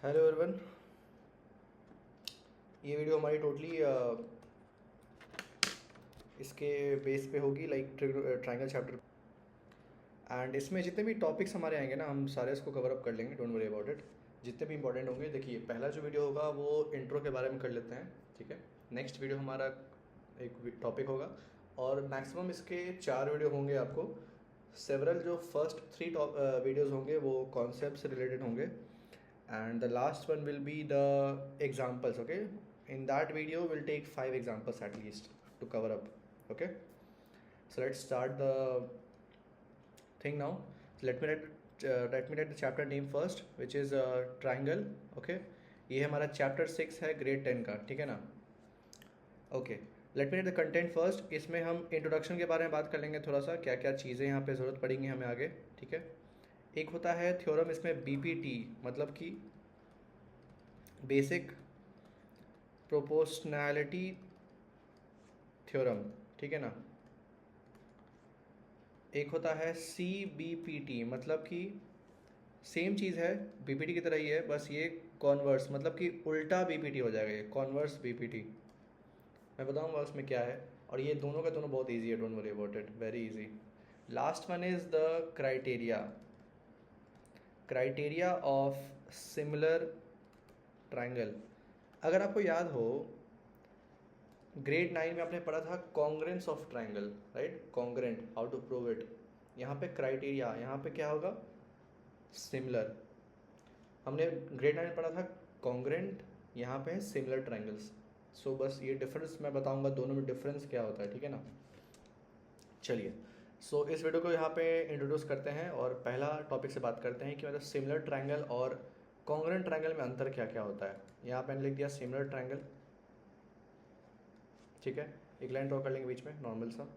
Hello everyone. ये video हमारी totally इसके बेस पे होगी, लाइक ट्रायंगल चैप्टर। एंड इसमें जितने भी टॉपिक्स हमारे आएंगे ना, हम सारे इसको कवर अप कर लेंगे, डोंट वरी अबाउट इट। जितने भी इंपॉर्टेंट होंगे, देखिए पहला जो वीडियो होगा वो इंट्रो के बारे में कर लेते हैं, ठीक है। नेक्स्ट वीडियो हमारा एक टॉपिक होगा, और मैक्सिमम इसके 4 वीडियो होंगे आपको। सेवरल जो फर्स्ट 3 वीडियोज़ होंगे वो कॉन्सेप्ट से रिलेटेड होंगे, and the last one will be the examples. Okay, in that video we'll take 5 examples at least to cover up. Okay, so let's start the thing now. So let me write the chapter name first, which is triangle. Okay, ये हमारा chapter 6 है grade 10 का, ठीक है ना। Okay, let me read the content first. इसमें हम introduction के बारे में बात कर लेंगे, थोड़ा सा क्या क्या चीज़ें यहाँ पे ज़रूरत पड़ेंगी हमें आगे, ठीक है। एक होता है थ्योरम, इसमें बीपीटी मतलब कि बेसिक प्रोपोर्शनैलिटी थ्योरम, ठीक है ना। एक होता है सी बी पी टी, मतलब कि सेम चीज़ है, बीपीटी की तरह ही है, बस ये कॉन्वर्स मतलब कि उल्टा बीपीटी हो जाएगा, ये कॉन्वर्स बीपीटी। मैं बताऊंगा उसमें क्या है, और ये दोनों का दोनों बहुत इजी है, don't worry about it, very easy. Last one is the criteria of similar triangle. अगर आपको याद हो, ग्रेड 9 में आपने पढ़ा था congruence of triangle, right, congruent, how to prove it. यहाँ पे क्राइटेरिया, यहाँ पे क्या होगा, सिमिलर। हमने ग्रेड 9 में पढ़ा था कॉन्ग्रेंट, यहाँ पे है सिमिलर ट्रायंगल्स। सो बस ये डिफरेंस मैं बताऊंगा, दोनों में डिफरेंस क्या होता है, ठीक है ना। चलिए, सो इस वीडियो को यहाँ पे इंट्रोड्यूस करते हैं, और पहला टॉपिक से बात करते हैं कि मतलब सिमिलर ट्रायंगल और कॉन्ग्रेंट ट्रायंगल में अंतर क्या क्या होता है। यहाँ पे मैंने लिख दिया सिमिलर ट्रायंगल, ठीक है, एक लाइन ड्रॉ कर लेंगे बीच में नॉर्मल सा,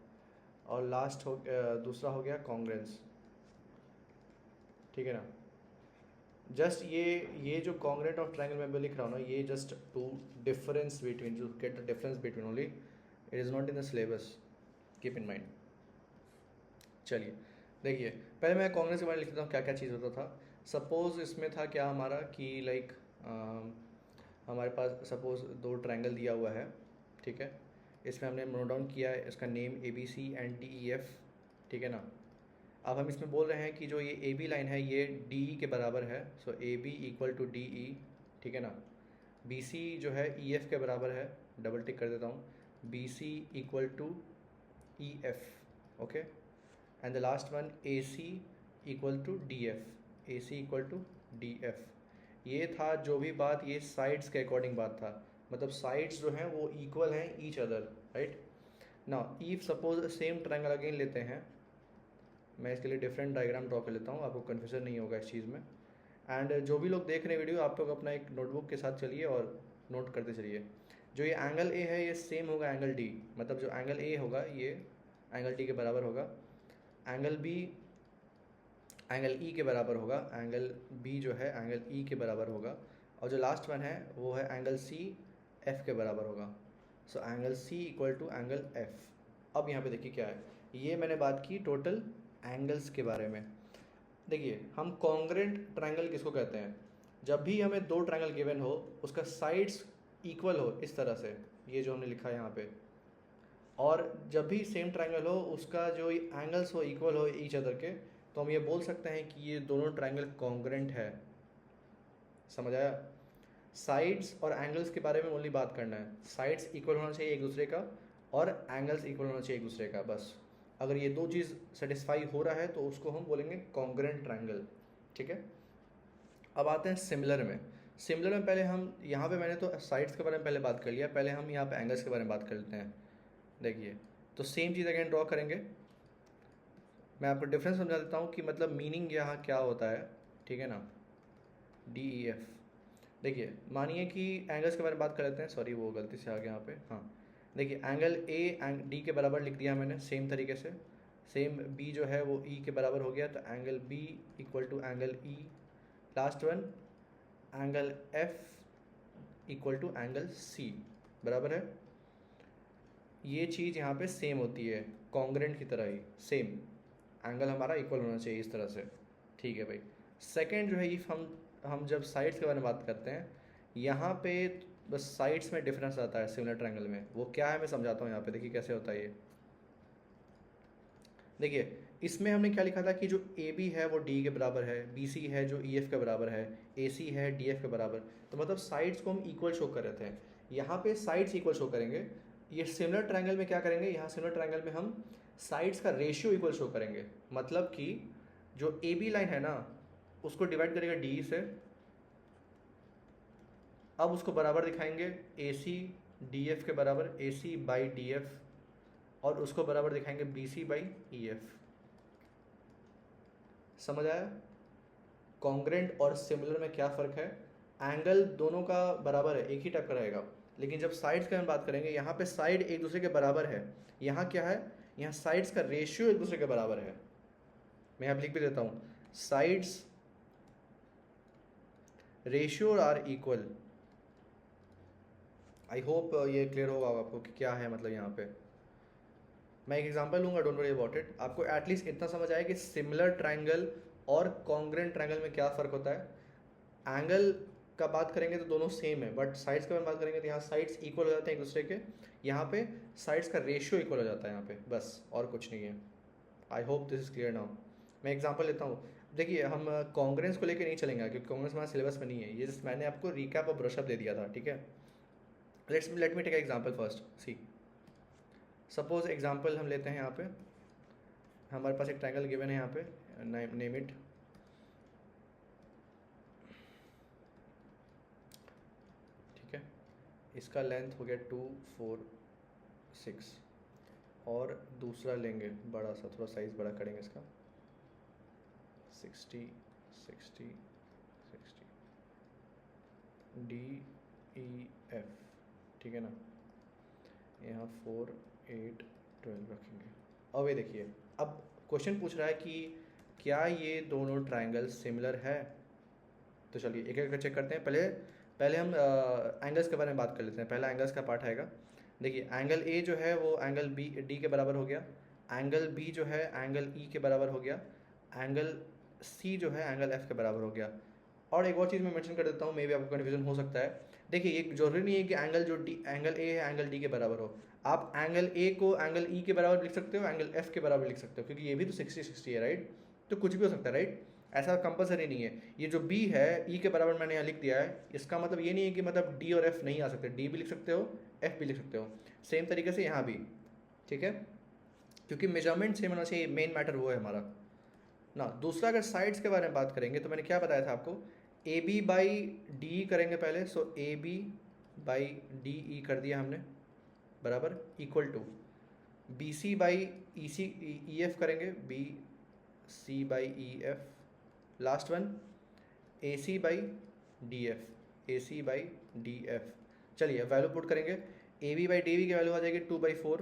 और लास्ट हो दूसरा हो गया कॉन्ग्रेंस, ठीक है ना। जस्ट ये जो कॉन्ग्रेंट ऑफ ट्रायंगल मैं भी लिख रहा हूँ ना, ये just to difference between, to get the difference between only, it is not in the syllabus, keep in mind. चलिए देखिए, पहले मैं कांग्रेस के बारे में लिख देता हूँ क्या क्या चीज़ होता था। सपोज़ इसमें था क्या हमारा कि लाइक हमारे पास सपोज़ 2 ट्रायंगल दिया हुआ है, ठीक है। इसमें हमने नोट डाउन किया है इसका नेम ABC एंड DEF, ठीक है ना। अब हम इसमें बोल रहे हैं कि जो ये AB लाइन है ये DE के बराबर है, सो AB इक्वल टू DE, ठीक है ना। BC जो है EF के बराबर है, डबल टिक कर देता हूँ, BC equal to EF, okay. And the last one AC equal to DF, AC equal to DF। ये था जो भी बात, ये साइड्स के अकॉर्डिंग बात था, मतलब साइड्स जो हैं वो इक्वल हैं each other, right. Now if suppose same triangle again लेते हैं, मैं इसके लिए डिफरेंट डायग्राम ड्रॉ कर लेता हूँ, आपको कन्फ्यूजन नहीं होगा इस चीज़ में। एंड जो भी लोग देख रहे हैं वीडियो, आप लोग अपना एक नोटबुक के साथ चलिए और नोट करते चलिए। जो ये एंगल A है ये सेम होगा एंगल D, मतलब जो एंगल A होगा ये एंगल D के बराबर होगा, एंगल B एंगल E के बराबर होगा, एंगल B जो है एंगल E के बराबर होगा, और जो लास्ट वन है वो है एंगल C F के बराबर होगा। So angle C equal to angle F। अब यहाँ पे देखिए क्या है, ये मैंने बात की टोटल एंगल्स के बारे में। देखिए हम कॉन्ग्रेंट ट्रायंगल किसको कहते हैं, जब भी हमें 2 ट्रायंगल गिवन हो, उसका साइड्स इक्वल हो, इस तरह से, ये जो हमने लिखा है यहाँ पे, और जब भी सेम ट्रायंगल हो उसका जो एंगल्स हो इक्वल हो ईच अदर के, तो हम ये बोल सकते हैं कि ये दोनों ट्रायंगल कॉन्ग्रेंट है। समझ आया। साइड्स और एंगल्स के बारे में ओनली बात करना है, साइड्स इक्वल होना चाहिए एक दूसरे का, और एंगल्स इक्वल होना चाहिए एक दूसरे का, बस। अगर ये 2 चीज़ सेटिस्फाई हो रहा है तो उसको हम बोलेंगे कॉन्ग्रेंट ट्रायंगल, ठीक है। अब आते हैं सिमिलर में। सिमिलर में पहले हम यहाँ पे, मैंने तो साइड्स के बारे में पहले बात कर लिया, पहले हम यहाँ पे एंगल्स के बारे में बात कर लेते हैं। देखिए, तो सेम चीज़ अगेन ड्रॉ करेंगे, मैं आपको डिफरेंस समझा देता हूँ कि मतलब मीनिंग यहाँ क्या होता है, ठीक है ना। DEF, देखिए मानिए कि एंगल्स के बारे में बात कर लेते हैं, सॉरी वो गलती से आ गया यहाँ पे, हाँ। देखिए एंगल A D के बराबर लिख दिया मैंने, सेम तरीके से। सेम B जो है वो E के बराबर हो गया, तो angle B equal to angle E। Last one angle F equal to angle C, बराबर है। ये चीज़ यहाँ पे सेम होती है, कॉन्ग्रेंट की तरह ही सेम, एंगल हमारा इक्वल होना चाहिए इस तरह से, ठीक है भाई। सेकंड जो है, इफ़ हम हम जब साइड्स के बारे में बात करते हैं, यहाँ पे बस साइड्स में डिफरेंस आता है सिमिलर ट्रायंगल में। वो क्या है मैं समझाता हूँ यहाँ पे, देखिए कैसे होता है ये। देखिए इसमें हमने क्या लिखा था कि जो ए बी है वो डी के बराबर है, बी सी है जो ई एफ के बराबर है, ए सी है डी एफ के बराबर। तो मतलब साइड्स को हम इक्वल शो कर रहे थे, यहाँ पे साइड्स इक्वल शो करेंगे। ये सिमिलर ट्रायंगल में क्या करेंगे, यहाँ सिमिलर ट्रायंगल में हम साइड्स का रेशियो इक्वल शो करेंगे। मतलब कि जो ए बी लाइन है ना, उसको डिवाइड करेगा डी से, अब उसको बराबर दिखाएंगे ए सी डी एफ के बराबर, A C by D F, और उसको बराबर दिखाएंगे B C by E F. समझ आया? कॉन्ग्रेंट और सिमिलर में क्या फ़र्क है? एंगल दोनों का बराबर है, एक ही टाइप का रहेगा, लेकिन जब साइड्स का हम बात करेंगे, यहाँ पे साइड एक दूसरे के बराबर है। यहाँ क्या है, यहाँ साइड्स का रेशियो एक दूसरे के बराबर है। मैं यहाँ लिख भी देता हूँ, sides ratio are equal. I hope ये क्लियर होगा आपको कि क्या है मतलब यहाँ पे। मैं एक एग्जांपल लूँगा, डोंट वरी अबाउट इट। आपको एटलीस्ट इतना समझ आए कि सिमिलर ट्रायंगल और कॉन्ग्रेंट ट्रायंगल में क्या फ़र्क होता है। एंगल का बात करेंगे तो दोनों सेम है, बट साइड्स की बात करेंगे तो यहाँ साइड्स इक्वल हो जाते हैं एक दूसरे के, यहाँ पे साइड्स का रेशियो इक्वल हो जाता है यहाँ पे, बस और कुछ नहीं है। I hope this is clear now. मैं एग्जांपल लेता हूँ। देखिए हम कॉन्ग्रेंस को लेकर नहीं चलेंगे क्योंकि कॉन्ग्रेंस हमारे सिलेबस में नहीं है, ये जस्ट मैंने आपको रिकैप और ब्रशअप दे दिया था, ठीक है। Let me take example first. See suppose example हम लेते हैं, यहाँ पे हमारे पास एक ट्रायंगल गिवन है, यहाँ पे नेम इट, ठीक है। इसका लेंथ हो गया 2 4 6, और दूसरा लेंगे बड़ा सा, थोड़ा साइज बड़ा करेंगे इसका, 60 60 60 डी ई एफ, ठीक है ना। यहाँ 4 8 12 रखेंगे। अब ये देखिए, अब क्वेश्चन पूछ रहा है कि क्या ये दोनों ट्रायंगल सिमिलर है। तो चलिए एक एक चेक करते हैं। पहले हम एंगल्स के बारे में बात कर लेते हैं। पहला एंगल्स का पार्ट आएगा। देखिए एंगल ए जो है वो एंगल बी डी के बराबर हो गया, एंगल बी जो है एंगल ई के बराबर हो गया, एंगल सी जो है एंगल एफ के बराबर हो गया। और एक और चीज़ मैं मेंशन कर देता हूँ, मे भी आपको कन्फ्यूजन हो सकता है। देखिए ये जरूरी नहीं है कि एंगल ए है एंगल डी के बराबर हो। आप एंगल ए को एंगल ई के बराबर लिख सकते हो, एंगल एफ के बराबर लिख सकते हो, क्योंकि ये भी तो 60 60 है, राइट। तो कुछ भी हो सकता है, राइट। ऐसा कंपलसरी नहीं है। ये जो बी है ई के बराबर मैंने यहाँ लिख दिया है, इसका मतलब ये नहीं है कि मतलब डी और एफ नहीं आ सकते, डी भी लिख सकते हो, एफ भी लिख सकते हो। सेम तरीके से यहाँ भी, ठीक है, क्योंकि मेजरमेंट सेम होना चाहिए, मेन मैटर वो है हमारा ना। दूसरा अगर साइड्स के बारे में बात करेंगे तो मैंने क्या बताया था आपको, ए बी बाई डी करेंगे पहले। So A B by D E कर दिया हमने, बराबर equal to B C by E C E F करेंगे, B C by E F. Last one A C by D F, A C by D F. चलिए value put करेंगे। A B by D B की value आ जाएगी 2/4,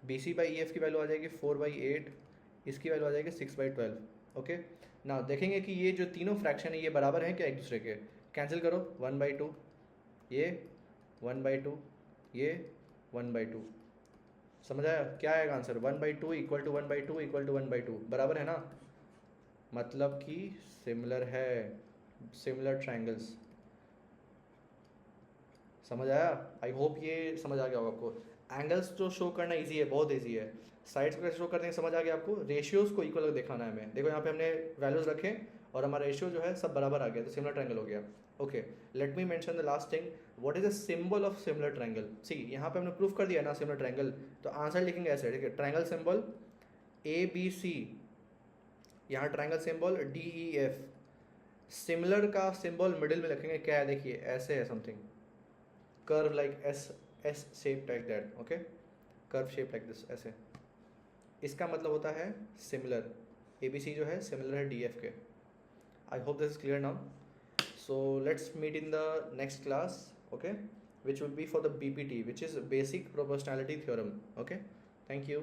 B C by E F की value आ जाएगी 4/8, इसकी value आ जाएगी 6/12। ओके ना, देखेंगे कि ये जो तीनों फ्रैक्शन है ये बराबर हैं क्या एक दूसरे के। कैंसिल करो, 1/2 ये, 1/2 ये, 1/2। समझ आया क्या आएगा answer? 1/2 equal to 1/2 equal to 1/2, बराबर है ना। मतलब कि सिमिलर है, सिमिलर ट्रायंगल्स। समझ आया? आई होप ये समझ आ गया होगा आपको। एंगल्स तो शो करना इजी है, बहुत इजी है। साइड्स को कैसे शो करते हैं समझ आ गया आपको। रेशियोज को इक्वल दिखाना है हमें। देखो यहाँ पे हमने वैल्यूज रखे और हमारा रेशियो जो है सब बराबर आ गया, तो सिमिलर ट्रायंगल हो गया। Okay, let me mention the last thing, what is the symbol of similar triangle. See यहाँ पे हमने प्रूफ कर दिया ना सिमिलर ट्रायंगल, तो आंसर लिखेंगे ऐसे, ठीक है। Triangle symbol A B C, यहाँ triangle symbol D E F. Similar का सिंबल मिडिल में लिखेंगे, क्या है देखिए ऐसे है something, curve like S shape like that, okay, curve shape like this ऐसे। इसका मतलब होता है सिमिलर। ए बी सी जो है सिमिलर है डी एफ के। I hope this is clear now. So let's meet in the next class, okay, which will be for the BPT, which is basic proportionality theorem. Okay, thank you.